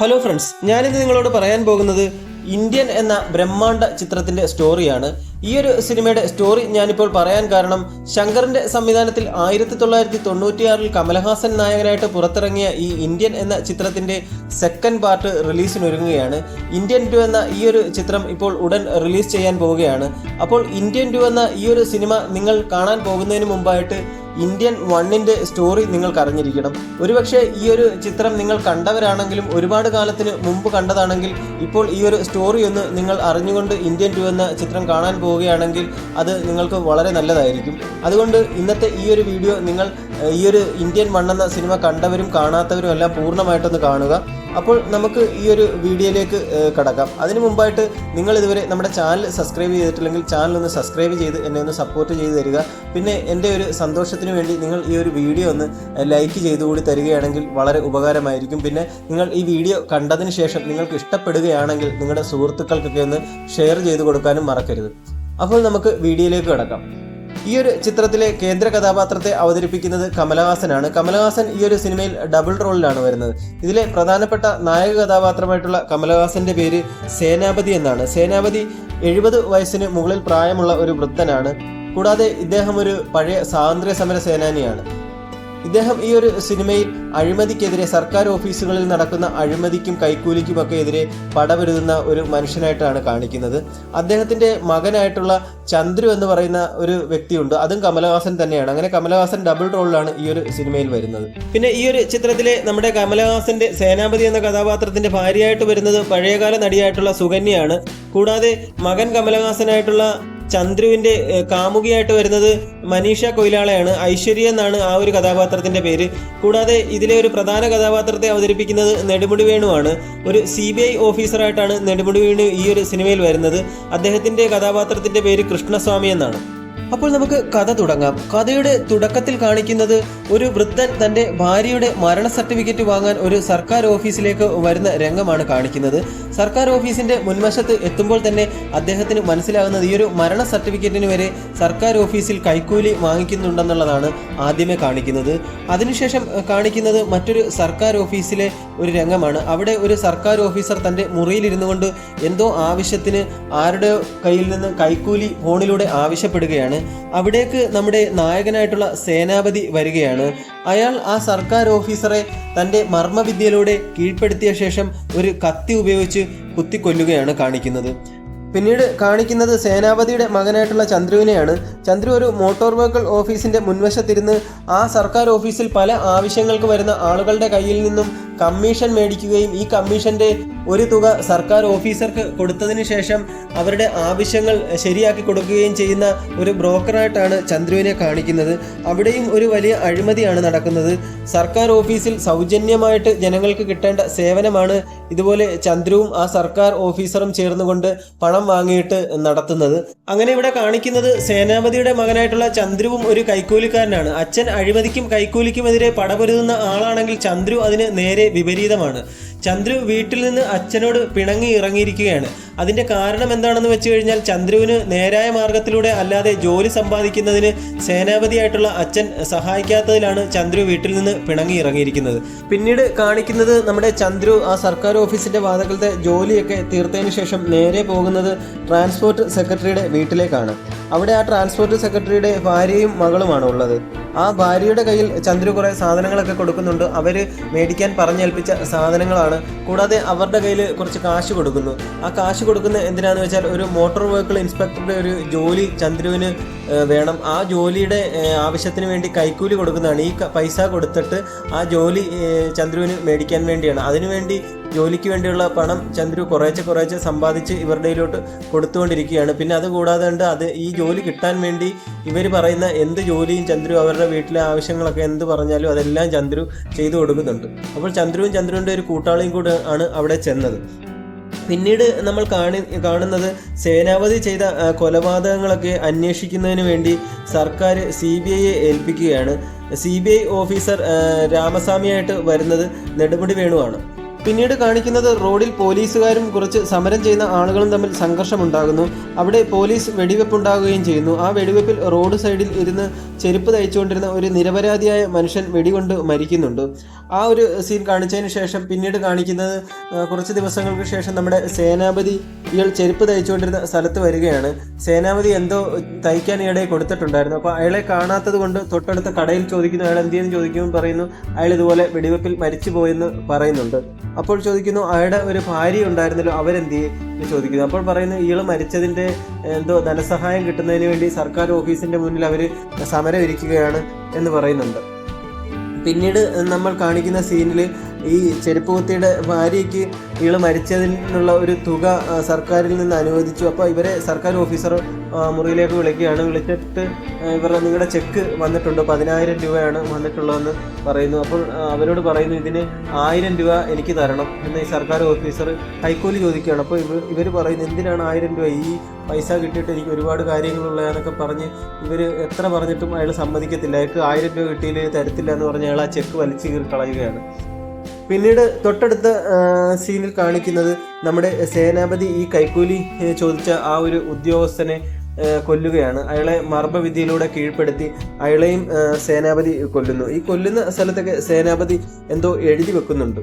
Hello friends, ഞാനിന്ന് നിങ്ങളോട് പറയാൻ പോകുന്നത് ഇന്ത്യൻ എന്ന ബ്രഹ്മാണ്ഡ ചിത്രത്തിന്റെ സ്റ്റോറിയാണ്. ഈ ഒരു സിനിമയുടെ സ്റ്റോറി ഞാനിപ്പോൾ പറയാൻ കാരണം ശങ്കറിന്റെ സംവിധാനത്തിൽ 1996 കമലഹാസൻ നായകനായിട്ട് പുറത്തിറങ്ങിയ ഈ ഇന്ത്യൻ എന്ന ചിത്രത്തിന്റെ സെക്കൻഡ് പാർട്ട് റിലീസിനൊരുങ്ങുകയാണ്. ഇന്ത്യൻ 2 എന്ന ഈ ഒരു ചിത്രം ഇപ്പോൾ ഉടൻ റിലീസ് ചെയ്യാൻ പോവുകയാണ്. അപ്പോൾ ഇന്ത്യൻ 2 എന്ന ഈ ഒരു സിനിമ നിങ്ങൾ കാണാൻ പോകുന്നതിന് മുമ്പായിട്ട് ഇന്ത്യൻ 1ന്റെ സ്റ്റോറി നിങ്ങൾക്ക് അറിഞ്ഞിരിക്കണം. ഒരുപക്ഷെ ഈ ഒരു ചിത്രം നിങ്ങൾ കണ്ടവരാണെങ്കിലും ഒരുപാട് കാലത്തിന് മുമ്പ് കണ്ടതാണെങ്കിൽ ഇപ്പോൾ ഈ ഒരു സ്റ്റോറി ഒന്ന് നിങ്ങൾ അറിഞ്ഞുകൊണ്ട് ഇന്ത്യൻ 2 എന്ന ചിത്രം കാണാൻ പോവുകയാണെങ്കിൽ അത് നിങ്ങൾക്ക് വളരെ നല്ലതായിരിക്കും. അതുകൊണ്ട് ഇന്നത്തെ ഈ ഒരു വീഡിയോ നിങ്ങൾ ഈ ഒരു ഇന്ത്യൻ 1 എന്ന സിനിമ കണ്ടവരും കാണാത്തവരും എല്ലാം പൂർണ്ണമായിട്ടൊന്ന് കാണുക. അപ്പോൾ നമുക്ക് ഈ ഒരു വീഡിയോയിലേക്ക് കടക്കാം. അതിനു മുമ്പായിട്ട് നിങ്ങൾ ഇതുവരെ നമ്മുടെ ചാനൽ സബ്സ്ക്രൈബ് ചെയ്തിട്ടില്ലെങ്കിൽ ചാനൽ ഒന്ന് സബ്സ്ക്രൈബ് ചെയ്ത് എന്നെ ഒന്ന് സപ്പോർട്ട് ചെയ്ത് തരിക. പിന്നെ എൻ്റെ ഒരു സന്തോഷത്തിന് വേണ്ടി നിങ്ങൾ ഈ ഒരു വീഡിയോ ഒന്ന് ലൈക്ക് ചെയ്തുകൂടി തരികയാണെങ്കിൽ വളരെ ഉപകാരമായിരിക്കും. പിന്നെ നിങ്ങൾ ഈ വീഡിയോ കണ്ടതിന് ശേഷം നിങ്ങൾക്ക് ഇഷ്ടപ്പെടുകയാണെങ്കിൽ നിങ്ങളുടെ സുഹൃത്തുക്കൾക്കൊക്കെ ഒന്ന് ഷെയർ ചെയ്ത് കൊടുക്കാനും മറക്കരുത്. അപ്പോൾ നമുക്ക് വീഡിയോയിലേക്ക് കടക്കാം. ഈ ഒരു ചിത്രത്തിലെ കേന്ദ്ര കഥാപാത്രത്തെ അവതരിപ്പിക്കുന്നത് കമലഹാസനാണ്. കമലഹാസൻ ഈ ഒരു സിനിമയിൽ ഡബിൾ റോളിലാണ് വരുന്നത്. ഇതിലെ പ്രധാനപ്പെട്ട നായക കഥാപാത്രമായിട്ടുള്ള കമലഹാസന്റെ പേര് സേനാപതി എന്നാണ്. സേനാപതി 70 വയസ്സിന് മുകളിൽ പ്രായമുള്ള ഒരു വൃദ്ധനാണ്. കൂടാതെ ഇദ്ദേഹം ഒരു പഴയ സ്വാതന്ത്ര്യ സമര സേനാനിയാണ്. ഇദ്ദേഹം ഈ ഒരു സിനിമയിൽ അഴിമതിക്കെതിരെ, സർക്കാർ ഓഫീസുകളിൽ നടക്കുന്ന അഴിമതിക്കും കൈക്കൂലിക്കുമൊക്കെ എതിരെ പടപൊരുതുന്ന ഒരു മനുഷ്യനായിട്ടാണ് കാണിക്കുന്നത്. അദ്ദേഹത്തിൻ്റെ മകനായിട്ടുള്ള ചന്ദ്രു എന്ന് പറയുന്ന ഒരു വ്യക്തിയുണ്ട്, അതും കമലഹാസൻ തന്നെയാണ്. അങ്ങനെ കമലഹാസൻ ഡബിൾ റോളിലാണ് ഈ ഒരു സിനിമയിൽ വരുന്നത്. പിന്നെ ഈ ഒരു ചിത്രത്തിലെ നമ്മുടെ കമലഹാസന്റെ സേനാപതി എന്ന കഥാപാത്രത്തിന്റെ ഭാര്യയായിട്ട് വരുന്നത് പഴയകാല നടിയായിട്ടുള്ള സുകന്യയാണ്. കൂടാതെ മകൻ കമലഹാസനായിട്ടുള്ള ചന്ദ്രുവിൻ്റെ കാമുകിയായിട്ട് വരുന്നത് മനീഷ കൊയിലാളയാണ്. ഐശ്വര്യ എന്നാണ് ആ ഒരു കഥാപാത്രത്തിൻ്റെ പേര്. കൂടാതെ ഇതിലെ ഒരു പ്രധാന കഥാപാത്രത്തെ അവതരിപ്പിക്കുന്നത് നെടുമുടി വേണുവാണ്. ഒരു CBI ഓഫീസറായിട്ടാണ് നെടുമുടി വേണു ഈ ഒരു സിനിമയിൽ വരുന്നത്. അദ്ദേഹത്തിൻ്റെ കഥാപാത്രത്തിൻ്റെ പേര് കൃഷ്ണസ്വാമി എന്നാണ്. അപ്പോൾ നമുക്ക് കഥ തുടങ്ങാം. കഥയുടെ തുടക്കത്തിൽ കാണിക്കുന്നത് ഒരു വൃദ്ധൻ തൻ്റെ ഭാര്യയുടെ മരണ സർട്ടിഫിക്കറ്റ് വാങ്ങാൻ ഒരു സർക്കാർ ഓഫീസിലേക്ക് വരുന്ന രംഗമാണ് കാണിക്കുന്നത്. സർക്കാർ ഓഫീസിൻ്റെ മുൻവശത്ത് എത്തുമ്പോൾ തന്നെ അദ്ദേഹത്തിന് മനസ്സിലാകുന്നത് ഈ ഒരു മരണ സർട്ടിഫിക്കറ്റിന് വരെ സർക്കാർ ഓഫീസിൽ കൈക്കൂലി വാങ്ങിക്കുന്നുണ്ടെന്നുള്ളതാണ് ആദ്യമേ കാണിക്കുന്നത്. അതിനുശേഷം കാണിക്കുന്നത് മറ്റൊരു സർക്കാർ ഓഫീസിലെ ഒരു രംഗമാണ്. അവിടെ ഒരു സർക്കാർ ഓഫീസർ തൻ്റെ മുറിയിലിരുന്നു കൊണ്ട് എന്തോ ആവശ്യത്തിന് ആരുടെ കയ്യിൽ നിന്ന് കൈക്കൂലി ഫോണിലൂടെ ആവശ്യപ്പെടുകയാണ്. അവിടേക്ക് നമ്മുടെ നായകനായിട്ടുള്ള സേനാപതി വരികയാണ്. അയാൾ ആ സർക്കാർ ഓഫീസറെ തൻ്റെ മർമ്മവിദ്യയിലൂടെ കീഴ്പ്പെടുത്തിയ ശേഷം ഒരു കത്തി ഉപയോഗിച്ച് കുത്തിക്കൊല്ലുകയാണ് കാണിക്കുന്നത്. പിന്നീട് കാണിക്കുന്നത് സേനാപതിയുടെ മകനായിട്ടുള്ള ചന്ദ്രുവിനെയാണ്. ചന്ദ്രു ഒരു മോട്ടോർ വെഹിക്കിൾ ഓഫീസിൻ്റെ മുൻവശത്തിരുന്ന് ആ സർക്കാർ ഓഫീസിൽ പല ആവശ്യങ്ങൾക്ക് വരുന്ന ആളുകളുടെ കയ്യിൽ നിന്നും കമ്മീഷൻ മേടിക്കുകയും ഈ കമ്മീഷൻ്റെ ഒരു തുക സർക്കാർ ഓഫീസർക്ക് കൊടുത്തതിന് ശേഷം അവരുടെ ആവശ്യങ്ങൾ ശരിയാക്കി കൊടുക്കുകയും ചെയ്യുന്ന ഒരു ബ്രോക്കറായിട്ടാണ് ചന്ദ്രുവിനെ കാണിക്കുന്നത്. അവിടെയും ഒരു വലിയ അഴിമതിയാണ് നടക്കുന്നത്. സർക്കാർ ഓഫീസിൽ സൗജന്യമായിട്ട് ജനങ്ങൾക്ക് കിട്ടേണ്ട സേവനമാണ് ഇതുപോലെ ചന്ദ്രുവും ആ സർക്കാർ ഓഫീസറും ചേർന്നുകൊണ്ട് പണം വാങ്ങിയിട്ട് നടത്തുന്നത്. അങ്ങനെ ഇവിടെ കാണിക്കുന്നത് സേനാപതിയുടെ മകനായിട്ടുള്ള ചന്ദ്രുവും ഒരു കൈക്കൂലിക്കാരനാണ്. അച്ഛൻ അഴിമതിക്കും കൈക്കൂലിക്കുമെതിരെ പടപൊരുതുന്ന ആളാണെങ്കിൽ ചന്ദ്രു അതിന് നേരെ വിപരീതമാണ്. ചന്ദ്രു വീട്ടിൽ നിന്ന് അച്ഛനോട് പിണങ്ങി ഇറങ്ങിയിരിക്കുകയാണ്. അതിൻ്റെ കാരണം എന്താണെന്ന് വെച്ച് കഴിഞ്ഞാൽ ചന്ദ്രുവിന് നേരായ മാർഗത്തിലൂടെ അല്ലാതെ ജോലി സമ്പാദിക്കുന്നതിന് സേനാപതിയായിട്ടുള്ള അച്ഛൻ സഹായിക്കാത്തതിലാണ് ചന്ദ്രു വീട്ടിൽ നിന്ന് പിണങ്ങി ഇറങ്ങിയിരിക്കുന്നത്. പിന്നീട് കാണിക്കുന്നത് നമ്മുടെ ചന്ദ്രു ആ സർക്കാർ ഓഫീസിൻ്റെ വാതിൽക്കലത്തെ ജോലിയൊക്കെ തീർത്തതിന് ശേഷം നേരെ പോകുന്നത് ട്രാൻസ്പോർട്ട് സെക്രട്ടറിയുടെ വീട്ടിലേക്കാണ്. അവിടെ ആ ട്രാൻസ്പോർട്ട് സെക്രട്ടറിയുടെ ഭാര്യയും മകളുമാണ് ഉള്ളത്. ആ ഭാര്യയുടെ കയ്യിൽ ചന്ദ്രു കുറേ സാധനങ്ങളൊക്കെ കൊടുക്കുന്നുണ്ട്. അവർ മേടിക്കാൻ പറഞ്ഞേൽപ്പിച്ച സാധനങ്ങളാണ്. കൂടാതെ അവരുടെ കയ്യിൽ കുറച്ച് കാശ് കൊടുക്കുന്നു. ആ കാശ് കൊടുക്കുന്ന എന്തിനാന്ന് വെച്ചാൽ ഒരു മോട്ടോർ വെഹിക്കിൾ ഇൻസ്പെക്ടറുടെ ഒരു ജോലി ചന്ദ്രുവിന് വേണം. ആ ജോലിയുടെ ആവശ്യത്തിന് വേണ്ടി കൈക്കൂലി കൊടുക്കുന്നതാണ്. ഈ പൈസ കൊടുത്തിട്ട് ആ ജോലി ചന്ദ്രുവിന് മേടിക്കാൻ വേണ്ടിയാണ്. അതിനുവേണ്ടി ജോലിക്ക് വേണ്ടിയുള്ള പണം ചന്ദ്രു കുറേശ്ശെ സമ്പാദിച്ച് ഇവരുടെ കയ്യിലോട്ട് കൊടുത്തുകൊണ്ടിരിക്കുകയാണ്. പിന്നെ അതുകൂടാതെ അത് ഈ ജോലി കിട്ടാൻ വേണ്ടി ഇവർ പറയുന്ന എന്ത് ജോലിയും ചന്ദ്രു അവരുടെ വീട്ടിലെ ആവശ്യങ്ങളൊക്കെ എന്ത് പറഞ്ഞാലും അതെല്ലാം ചന്ദ്രു ചെയ്തു കൊടുക്കുന്നുണ്ട്. അപ്പോൾ ചന്ദ്രുവിൻ്റെ ഒരു കൂട്ടാളിയും കൂടെ ആണ് അവിടെ ചെന്നത്. പിന്നീട് നമ്മൾ കാണുന്നത് സേനാപതി ചെയ്ത കൊലപാതകങ്ങളൊക്കെ അന്വേഷിക്കുന്നതിന് വേണ്ടി സർക്കാർ CBIയെ ഏൽപ്പിക്കുകയാണ്. CBI ഓഫീസർ രാമസ്വാമിയായിട്ട് വരുന്നത് നെടുമുടി വേണുവാണ്. പിന്നീട് കാണിക്കുന്നത് റോഡിൽ പോലീസുകാരും കുറച്ച് സമരം ചെയ്യുന്ന ആളുകളും തമ്മിൽ സംഘർഷമുണ്ടാകുന്നു. അവിടെ പോലീസ് വെടിവെപ്പുണ്ടാകുകയും ചെയ്യുന്നു. ആ വെടിവെപ്പിൽ റോഡ് സൈഡിൽ ഇരുന്ന് ചെരുപ്പ് തയ്ച്ചുകൊണ്ടിരുന്ന ഒരു നിരപരാധിയായ മനുഷ്യൻ വെടികൊണ്ട് മരിക്കുന്നുണ്ട്. ആ ഒരു സീൻ കാണിച്ചതിന് ശേഷം പിന്നീട് കാണിക്കുന്നത് കുറച്ച് ദിവസങ്ങൾക്ക് ശേഷം നമ്മുടെ സേനാപതി ഇയാൾ ചെരുപ്പ് തയ്ച്ചുകൊണ്ടിരുന്ന സ്ഥലത്ത് വരികയാണ്. സേനാപതി എന്തോ തയ്ക്കാൻ ഇടയിൽ കൊടുത്തിട്ടുണ്ടായിരുന്നു. അപ്പോൾ അയാളെ കാണാത്തത് കൊണ്ട് തൊട്ടടുത്ത കടയിൽ ചോദിക്കുന്നു, അയാൾ എന്തെന്ന് ചോദിക്കുമ്പോൾ പറയുന്നു അയാൾ ഇതുപോലെ വെടിവെപ്പിൽ മരിച്ചു പോയെന്ന് പറയുന്നുണ്ട്. അപ്പോൾ ചോദിക്കുന്നു അയാളുടെ ഒരു ഭാര്യ ഉണ്ടായിരുന്നല്ലോ, അവരെന്തിയെ എന്ന് ചോദിക്കുന്നു. അപ്പോൾ പറയുന്നു ഇയാൾ മരിച്ചതിൻ്റെ എന്തോ ധനസഹായം കിട്ടുന്നതിന് വേണ്ടി സർക്കാർ ഓഫീസിൻ്റെ മുന്നിൽ അവർ സമരം ഇരിക്കുകയാണ് എന്ന് പറയുന്നുണ്ട്. പിന്നീട് നമ്മൾ കാണിക്കുന്ന സീനിൽ ഈ ചെരുപ്പ് കുത്തിയുടെ ഭാര്യയ്ക്ക് ഇയാൾ മരിച്ചതിനുള്ള ഒരു തുക സർക്കാരിൽ നിന്ന് അനുവദിച്ചു. അപ്പോൾ ഇവരെ സർക്കാർ ഓഫീസർ മുറിയിലേക്ക് വിളിക്കുകയാണ്. വിളിച്ചിട്ട് നിങ്ങളുടെ ചെക്ക് വന്നിട്ടുണ്ട്, 10,000 രൂപയാണ് വന്നിട്ടുള്ളതെന്ന് പറയുന്നു. അപ്പോൾ അവരോട് പറയുന്നു ഇതിന് 1000 രൂപ എനിക്ക് തരണം എന്ന് ഈ സർക്കാർ ഓഫീസർ കൈക്കൂലി ചോദിക്കുകയാണ്. അപ്പോൾ ഇവർ പറയുന്നു എന്തിനാണ് 1000 രൂപ, ഈ പൈസ കിട്ടിയിട്ട് എനിക്ക് ഒരുപാട് കാര്യങ്ങളുള്ളതെന്നൊക്കെ പറഞ്ഞ് ഇവർ എത്ര പറഞ്ഞിട്ടും അയാൾ സമ്മതിക്കത്തില്ല. അയാൾക്ക് 1000 രൂപ കിട്ടിയില്ല തരത്തില്ല എന്ന് പറഞ്ഞ് അയാൾ ആ ചെക്ക് വലിച്ചു കീറി കളയുകയാണ്. പിന്നീട് തൊട്ടടുത്ത സീനിൽ കാണിക്കുന്നത് നമ്മുടെ സേനാപതി ഈ കൈക്കൂലി ചോദിച്ച ആ ഒരു ഉദ്യോഗസ്ഥനെ കൊല്ലുകയാണ്. അയാളെ മർമ്മവിദ്യയിലൂടെ കീഴ്പ്പെടുത്തി അയാളെയും സേനാപതി കൊല്ലുന്നു. ഈ കൊല്ലുന്ന സ്ഥലത്തൊക്കെ സേനാപതി എന്തോ എഴുതി വെക്കുന്നുണ്ട്.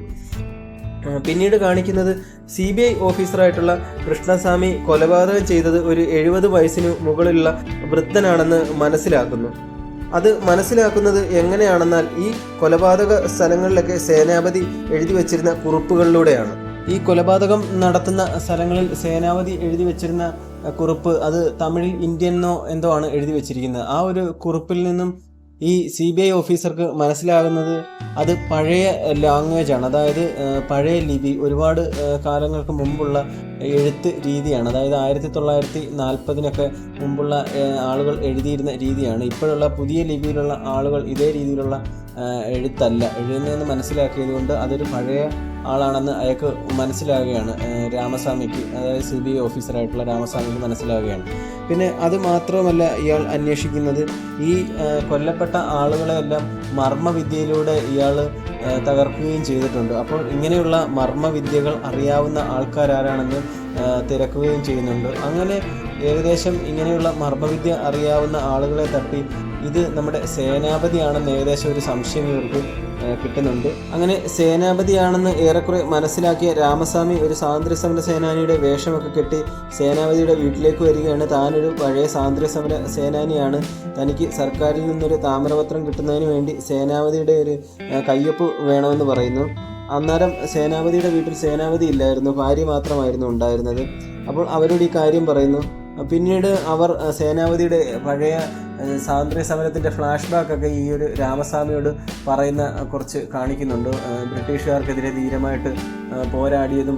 പിന്നീട് കാണിക്കുന്നത് CBI ഓഫീസറായിട്ടുള്ള കൃഷ്ണസ്വാമി കൊലപാതകം ചെയ്തത് ഒരു 70 വയസ്സിന് മുകളിലുള്ള വൃദ്ധനാണെന്ന് മനസ്സിലാക്കുന്നു. അത് മനസ്സിലാക്കുന്നത് എങ്ങനെയാണെന്നാൽ ഈ കൊലപാതക സ്ഥലങ്ങളിലൊക്കെ സേനാപതി എഴുതി വച്ചിരുന്ന കുറിപ്പുകളിലൂടെയാണ്. ഈ കൊലപാതകം നടത്തുന്ന സ്ഥലങ്ങളിൽ സേനാപതി എഴുതി വച്ചിരുന്ന കുറിപ്പ് അത് തമിഴിൽ ഇന്ത്യന്നോ എന്തോ ആണ് എഴുതി വച്ചിരിക്കുന്നത്. ആ ഒരു കുറിപ്പിൽ നിന്നും ഈ CBI ഓഫീസർക്ക് മനസ്സിലാകുന്നത് അത് പഴയ ലാംഗ്വേജാണ്, അതായത് പഴയ ലിപി, ഒരുപാട് കാലങ്ങൾക്ക് മുമ്പുള്ള എഴുത്ത് രീതിയാണ്. അതായത് 1940-നൊക്കെ മുമ്പുള്ള ആളുകൾ എഴുതിയിരുന്ന രീതിയാണ്. ഇപ്പോഴുള്ള പുതിയ ലിപിയിലുള്ള ആളുകൾ ഇതേ രീതിയിലുള്ള എഴുത്തല്ല എഴുതുന്നതെന്ന് മനസ്സിലാക്കിയത് കൊണ്ട് അതൊരു പഴയ ആളാണെന്ന് അയാൾക്ക് മനസ്സിലാവുകയാണ്. രാമസ്വാമിക്ക്, അതായത് CBI ഓഫീസറായിട്ടുള്ള രാമസ്വാമിക്ക് മനസ്സിലാവുകയാണ്. പിന്നെ അത് മാത്രമല്ല ഇയാൾ അന്വേഷിക്കുന്നത് ഈ കൊല്ലപ്പെട്ട ആളുകളെയെല്ലാം മർമ്മവിദ്യയിലൂടെ ഇയാൾ തകർക്കുകയും ചെയ്തിട്ടുണ്ട്. അപ്പോൾ ഇങ്ങനെയുള്ള മർമ്മവിദ്യകൾ അറിയാവുന്ന ആൾക്കാരാരാണെന്ന് തിരക്കുകയും ചെയ്യുന്നുണ്ട്. അങ്ങനെ ഏകദേശം ഇങ്ങനെയുള്ള മർമ്മവിദ്യ അറിയാവുന്ന ആളുകളെ തപ്പി ഇത് നമ്മുടെ സേനാപതിയാണെന്ന് ഏകദേശം ഒരു സംശയം ഇവർക്ക് കിട്ടുന്നുണ്ട്. അങ്ങനെ സേനാപതിയാണെന്ന് ഏറെക്കുറെ മനസ്സിലാക്കിയ രാമസ്വാമി ഒരു സ്വാതന്ത്ര്യ സമര സേനാനിയുടെ വേഷമൊക്കെ കെട്ടി സേനാപതിയുടെ വീട്ടിലേക്ക് വരികയാണ്. താനൊരു പഴയ സ്വാതന്ത്ര്യ സമര സേനാനിയാണ്, തനിക്ക് സർക്കാരിൽ നിന്നൊരു താമ്രപത്രം കിട്ടുന്നതിന് വേണ്ടി സേനാപതിയുടെ ഒരു കയ്യൊപ്പ് വേണമെന്ന് പറയുന്നു. അന്നേരം സേനാപതിയുടെ വീട്ടിൽ സേനാപതി ഇല്ലായിരുന്നു, ഭാര്യ മാത്രമായിരുന്നു ഉണ്ടായിരുന്നത്. അപ്പോൾ അവരോട് ഈ കാര്യം പറയുന്നു. പിന്നീട് അവർ സേനാപതിയുടെ പഴയ സ്വാതന്ത്ര്യ സമരത്തിൻ്റെ ഫ്ലാഷ് ബാക്കൊക്കെ ഈ ഒരു രാമസ്വാമിയോട് പറയുന്ന കുറച്ച് കാണിക്കുന്നുണ്ട്. ബ്രിട്ടീഷുകാർക്കെതിരെ ധീരമായിട്ട് പോരാടിയതും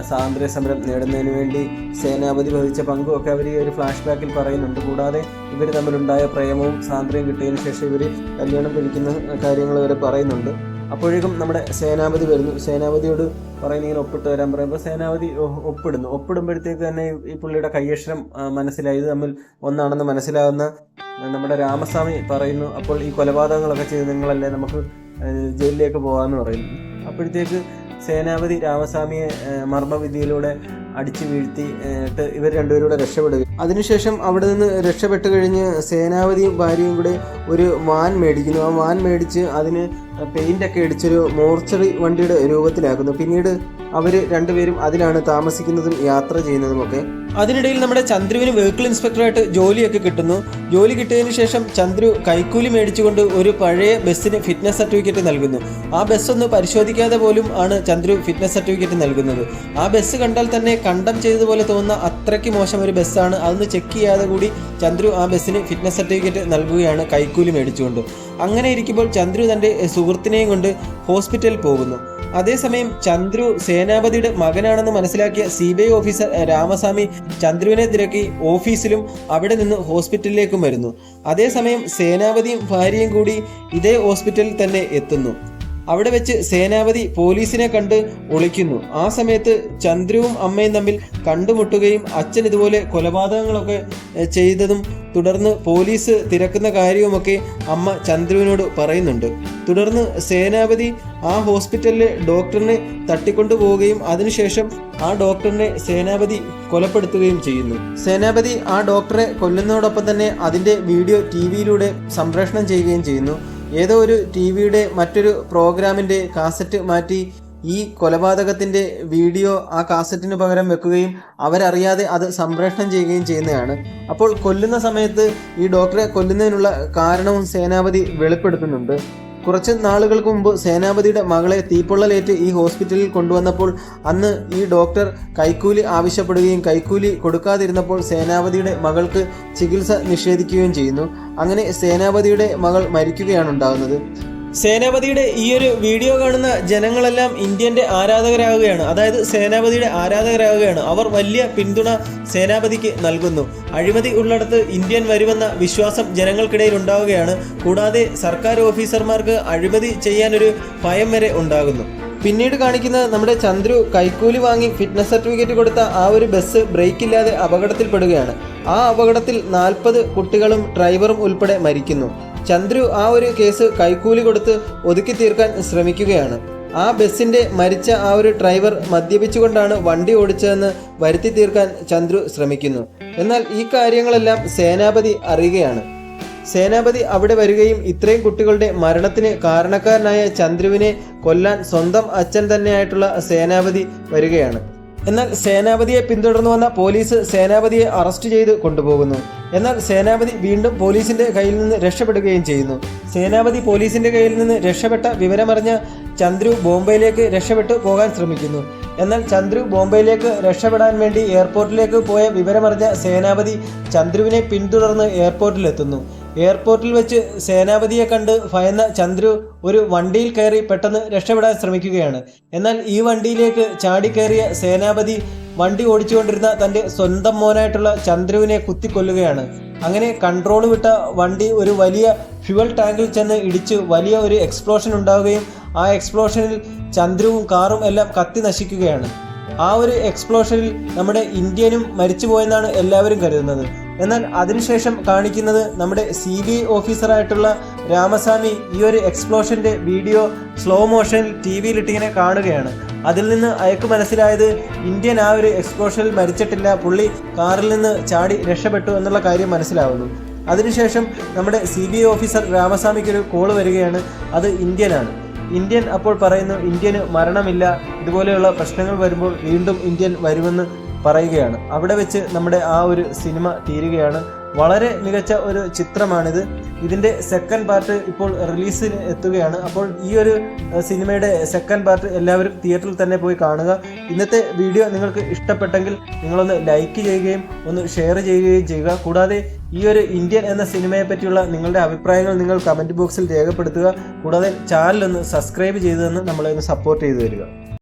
സ്വാതന്ത്ര്യ സമരം നേടുന്നതിന് വേണ്ടി സേനാപതി വഹിച്ച പങ്കും ഒക്കെ അവർ ഈ ഒരു ഫ്ലാഷ് ബാക്കിൽ പറയുന്നുണ്ട്. കൂടാതെ ഇവർ തമ്മിലുണ്ടായ പ്രേമവും സ്വാതന്ത്ര്യം കിട്ടിയതിന് ശേഷം ഇവർ കല്യാണം കഴിക്കുന്ന കാര്യങ്ങൾ ഇവർ പറയുന്നുണ്ട്. അപ്പോഴേക്കും നമ്മുടെ സേനാപതി വരുന്നു. സേനാപതിയോട് പറയുന്ന ഇങ്ങനെ ഒപ്പിട്ട് വരാൻ പറയുമ്പോൾ സേനാപതി ഒപ്പിടുന്നു. ഒപ്പിടുമ്പോഴത്തേക്ക് തന്നെ ഈ പുള്ളിയുടെ കയ്യക്ഷരം മനസ്സിലായി, ഇത് തമ്മിൽ ഒന്നാണെന്ന് മനസ്സിലാവുന്ന നമ്മുടെ രാമസ്വാമി പറയുന്നു, അപ്പോൾ ഈ കൊലപാതകങ്ങളൊക്കെ ചെയ്ത് നിങ്ങളല്ലേ, നമുക്ക് ജയിലിലേക്ക് പോകാമെന്ന് പറയുന്നു. അപ്പോഴത്തേക്ക് സേനാപതി രാമസ്വാമിയെ മർമ്മവിദ്യയിലൂടെ അടിച്ചു വീഴ്ത്തിയിട്ട് ഇവർ രണ്ടുപേരും കൂടെ രക്ഷപ്പെടുക. അതിനുശേഷം അവിടെ നിന്ന് രക്ഷപ്പെട്ട് കഴിഞ്ഞ് സേനാപതിയും ഭാര്യയും കൂടെ ഒരു വാൻ മേടിക്കുന്നു. ആ വാൻ മേടിച്ച് അതിന് പെയിൻ്റൊക്കെ അടിച്ചൊരു മോർച്ചറി വണ്ടിയുടെ രൂപത്തിലാക്കുന്നു. പിന്നീട് അവർ രണ്ടുപേരും അതിലാണ് താമസിക്കുന്നതും യാത്ര ചെയ്യുന്നതുമൊക്കെ. അതിനിടയിൽ നമ്മുടെ ചന്ദ്രുവിന് വെഹിക്കിൾ ഇൻസ്പെക്ടറായിട്ട് ജോലിയൊക്കെ കിട്ടുന്നു. ജോലി കിട്ടിയതിന് ശേഷം ചന്ദ്രു കൈക്കൂലി മേടിച്ചുകൊണ്ട് ഒരു പഴയ ബസ്സിന് ഫിറ്റ്നസ് സർട്ടിഫിക്കറ്റ് നൽകുന്നു. ആ ബസ്സൊന്ന് പരിശോധിക്കാതെ പോലും ആണ് ചന്ദ്രു ഫിറ്റ്നസ് സർട്ടിഫിക്കറ്റ് നൽകുന്നത്. ആ ബസ് കണ്ടാൽ തന്നെ കണ്ടം ചെയ്തതുപോലെ തോന്നുന്ന അത്രയ്ക്ക് മോശം ഒരു ബസ്സാണ്. അതൊന്ന് ചെക്ക് ചെയ്യാതെ കൂടി ചന്ദ്രു ആ ബസ്സിന് ഫിറ്റ്നസ് സർട്ടിഫിക്കറ്റ് നൽകുകയാണ് കൈക്കൂലി മേടിച്ചുകൊണ്ട്. അങ്ങനെ ഇരിക്കുമ്പോൾ ചന്ദ്രു തൻ്റെ സുഹൃത്തിനെയും കൊണ്ട് ഹോസ്പിറ്റലിൽ പോകുന്നു. അതേസമയം ചന്ദ്രു സേനാപതിയുടെ മകനാണെന്ന് മനസ്സിലാക്കിയ CBI ഓഫീസർ രാമസ്വാമി ചന്ദ്രുവിനെ തിരക്കി ഓഫീസിലും അവിടെ നിന്ന് ഹോസ്പിറ്റലിലേക്കും വരുന്നു. അതേസമയം സേനാപതിയും ഭാര്യയും കൂടി ഇതേ ഹോസ്പിറ്റലിൽ തന്നെ എത്തുന്നു. അവിടെ വെച്ച് സേനാപതി പോലീസിനെ കണ്ട് ഒളിക്കുന്നു. ആ സമയത്ത് ചന്ദ്രുവും അമ്മയും തമ്മിൽ കണ്ടുമുട്ടുകയും അച്ഛൻ ഇതുപോലെ കൊലപാതകങ്ങളൊക്കെ ചെയ്തതും തുടർന്ന് പോലീസ് തിരക്കുന്ന കാര്യവുമൊക്കെ അമ്മ ചന്ദ്രുവിനോട് പറയുന്നുണ്ട്. തുടർന്ന് സേനാപതി ആ ഹോസ്പിറ്റലിലെ ഡോക്ടറിനെ തട്ടിക്കൊണ്ടുപോവുകയും അതിനുശേഷം ആ ഡോക്ടറിനെ സേനാപതി കൊലപ്പെടുത്തുകയും ചെയ്യുന്നു. സേനാപതി ആ ഡോക്ടറെ കൊല്ലുന്നതോടൊപ്പം തന്നെ അതിൻ്റെ വീഡിയോ TV-യിലൂടെ സംപ്രേഷണം ചെയ്യുകയും ചെയ്യുന്നു. ഏതോ ഒരു TV-യുടെ മറ്റൊരു പ്രോഗ്രാമിൻ്റെ കാസറ്റ് മാറ്റി ഈ കൊലപാതകത്തിൻ്റെ വീഡിയോ ആ കാസറ്റിന് പകരം വെക്കുകയും അവരറിയാതെ അത് സംപ്രേഷണം ചെയ്യുകയും ചെയ്യുന്നതാണ്. അപ്പോൾ കൊല്ലുന്ന സമയത്ത് ഈ ഡോക്ടറെ കൊല്ലുന്നതിനുള്ള കാരണവും സേനാപതി വെളിപ്പെടുത്തുന്നുണ്ട്. കുറച്ച് നാളുകൾക്ക് മുമ്പ് സേനാപതിയുടെ മകളെ തീപ്പൊള്ളലേറ്റ് ഈ ഹോസ്പിറ്റലിൽ കൊണ്ടുവന്നപ്പോൾ അന്ന് ഈ ഡോക്ടർ കൈക്കൂലി ആവശ്യപ്പെടുകയും കൈക്കൂലി കൊടുക്കാതിരുന്നപ്പോൾ സേനാപതിയുടെ മകൾക്ക് ചികിത്സ നിഷേധിക്കുകയും ചെയ്യുന്നു. അങ്ങനെ സേനാപതിയുടെ മകൾ മരിക്കുകയാണ് ഉണ്ടാകുന്നത്. സേനാപതിയുടെ ഈ ഒരു വീഡിയോ കാണുന്ന ജനങ്ങളെല്ലാം ഇന്ത്യൻ്റെ ആരാധകരാകുകയാണ്. അതായത് സേനാപതിയുടെ ആരാധകരാകുകയാണ്. അവർ വലിയ പിന്തുണ സേനാപതിക്ക് നൽകുന്നു. അഴിമതി ഉള്ളിടത്ത് ഇന്ത്യൻ വരുമെന്ന വിശ്വാസം ജനങ്ങൾക്കിടയിൽ ഉണ്ടാവുകയാണ്. കൂടാതെ സർക്കാർ ഓഫീസർമാർക്ക് അഴിമതി ചെയ്യാനൊരു ഭയം വരെ ഉണ്ടാകുന്നു. പിന്നീട് കാണിക്കുന്നത് നമ്മുടെ ചന്ദ്രു കൈക്കൂലി വാങ്ങി ഫിറ്റ്നസ് സർട്ടിഫിക്കറ്റ് കൊടുത്ത ആ ഒരു ബസ് ബ്രേക്കില്ലാതെ അപകടത്തിൽപ്പെടുകയാണ്. ആ അപകടത്തിൽ 40 കുട്ടികളും ഡ്രൈവറും ഉൾപ്പെടെ മരിക്കുന്നു. ചന്ദ്രു ആ ഒരു കേസ് കൈക്കൂലി കൊടുത്ത് ഒതുക്കി തീർക്കാൻ ശ്രമിക്കുകയാണ്. ആ ബസ്സിൻ്റെ മരിച്ച ആ ഒരു ഡ്രൈവർ മദ്യപിച്ചുകൊണ്ടാണ് വണ്ടി ഓടിച്ചതെന്ന് വരുത്തി തീർക്കാൻ ചന്ദ്രു ശ്രമിക്കുന്നു. എന്നാൽ ഈ കാര്യങ്ങളെല്ലാം സേനാപതി അറിയുകയാണ്. സേനാപതി അവിടെ വരികയും ഇത്രയും കുട്ടികളുടെ മരണത്തിന് കാരണക്കാരനായ ചന്ദ്രുവിനെ കൊല്ലാൻ സ്വന്തം അച്ഛൻ തന്നെയായിട്ടുള്ള സേനാപതി വരികയാണ്. എന്നാൽ സേനാപതിയെ പിന്തുടർന്നു വന്ന പോലീസ് സേനാപതിയെ അറസ്റ്റ് ചെയ്ത് കൊണ്ടുപോകുന്നു. എന്നാൽ സേനാപതി വീണ്ടും പോലീസിന്റെ കയ്യിൽ നിന്ന് രക്ഷപ്പെടുകയും ചെയ്യുന്നു. സേനാപതി പോലീസിന്റെ കയ്യിൽ നിന്ന് രക്ഷപ്പെട്ട വിവരമറിഞ്ഞ ചന്ദ്രു ബോംബെയിലേക്ക് രക്ഷപ്പെട്ടു പോകാൻ ശ്രമിക്കുന്നു. എന്നാൽ ചന്ദ്രു ബോംബെയിലേക്ക് രക്ഷപ്പെടാൻ വേണ്ടി എയർപോർട്ടിലേക്ക് പോയ വിവരമറിഞ്ഞ സേനാപതി ചന്ദ്രുവിനെ പിന്തുടർന്ന് എയർപോർട്ടിലെത്തുന്നു. എയർപോർട്ടിൽ വെച്ച് സേനാപതിയെ കണ്ട് ഭയന്ന ചന്ദ്രു ഒരു വണ്ടിയിൽ കയറി പെട്ടെന്ന് രക്ഷപ്പെടാൻ ശ്രമിക്കുകയാണ്. എന്നാൽ ഈ വണ്ടിയിലേക്ക് ചാടിക്കയറിയ സേനാപതി വണ്ടി ഓടിച്ചുകൊണ്ടിരുന്ന തൻ്റെ സ്വന്തം മോനായിട്ടുള്ള ചന്ദ്രുവിനെ കുത്തിക്കൊല്ലുകയാണ്. അങ്ങനെ കൺട്രോൾ വിട്ട വണ്ടി ഒരു വലിയ ഫ്യുവൽ ടാങ്കിൽ ചെന്ന് ഇടിച്ച് വലിയ ഒരു എക്സ്പ്ലോഷൻ ഉണ്ടാവുകയും ആ എക്സ്പ്ലോഷനിൽ ചന്ദ്രുവും കാറും എല്ലാം കത്തി നശിക്കുകയാണ്. ആ ഒരു എക്സ്പ്ലോഷനിൽ നമ്മുടെ ഇന്ത്യനും മരിച്ചുപോയെന്നാണ് എല്ലാവരും കരുതുന്നത്. എന്നാൽ അതിനുശേഷം കാണിക്കുന്നത് നമ്മുടെ CBI ഓഫീസറായിട്ടുള്ള രാമസ്വാമി ഈ ഒരു എക്സ്പ്ലോഷൻ്റെ വീഡിയോ സ്ലോ മോഷനിൽ TV-യിലിട്ടിങ്ങനെ കാണുകയാണ്. അതിൽ നിന്ന് അയാൾക്ക് മനസ്സിലായത് ഇന്ത്യൻ ആ ഒരു എക്സ്പ്ലോഷനിൽ മരിച്ചിട്ടില്ല, പുള്ളി കാറിൽ നിന്ന് ചാടി രക്ഷപ്പെട്ടു എന്നുള്ള കാര്യം മനസ്സിലാവുന്നു. അതിനുശേഷം നമ്മുടെ CBI ഓഫീസർ രാമസ്വാമിക്കൊരു കോൾ വരികയാണ്. അത് ഇന്ത്യനാണ്. ഇന്ത്യൻ അപ്പോൾ പറയുന്നു ഇന്ത്യന് മരണമില്ല, ഇതുപോലെയുള്ള പ്രശ്നങ്ങൾ വരുമ്പോൾ വീണ്ടും ഇന്ത്യൻ വരുമെന്ന് പറയുകയാണ്. അവിടെ വെച്ച് നമ്മുടെ ആ ഒരു സിനിമ തീരുകയാണ്. വളരെ മികച്ച ഒരു ചിത്രമാണിത്. ഇതിൻ്റെ സെക്കൻഡ് പാർട്ട് ഇപ്പോൾ റിലീസിന് എത്തുകയാണ്. അപ്പോൾ ഈ ഒരു സിനിമയുടെ സെക്കൻഡ് പാർട്ട് എല്ലാവരും തിയേറ്ററിൽ തന്നെ പോയി കാണുക. ഇന്നത്തെ വീഡിയോ നിങ്ങൾക്ക് ഇഷ്ടപ്പെട്ടെങ്കിൽ നിങ്ങളൊന്ന് ലൈക്ക് ചെയ്യുകയും ഒന്ന് ഷെയർ ചെയ്യുകയും ചെയ്യുക. കൂടാതെ ഈ ഒരു ഇന്ത്യൻ എന്ന സിനിമയെ പറ്റിയുള്ള നിങ്ങളുടെ അഭിപ്രായങ്ങൾ നിങ്ങൾ കമൻറ്റ് ബോക്സിൽ രേഖപ്പെടുത്തുക. കൂടാതെ ചാനലൊന്ന് സബ്സ്ക്രൈബ് ചെയ്തതെന്ന് നമ്മളെ ഒന്ന് സപ്പോർട്ട് ചെയ്തു തരിക.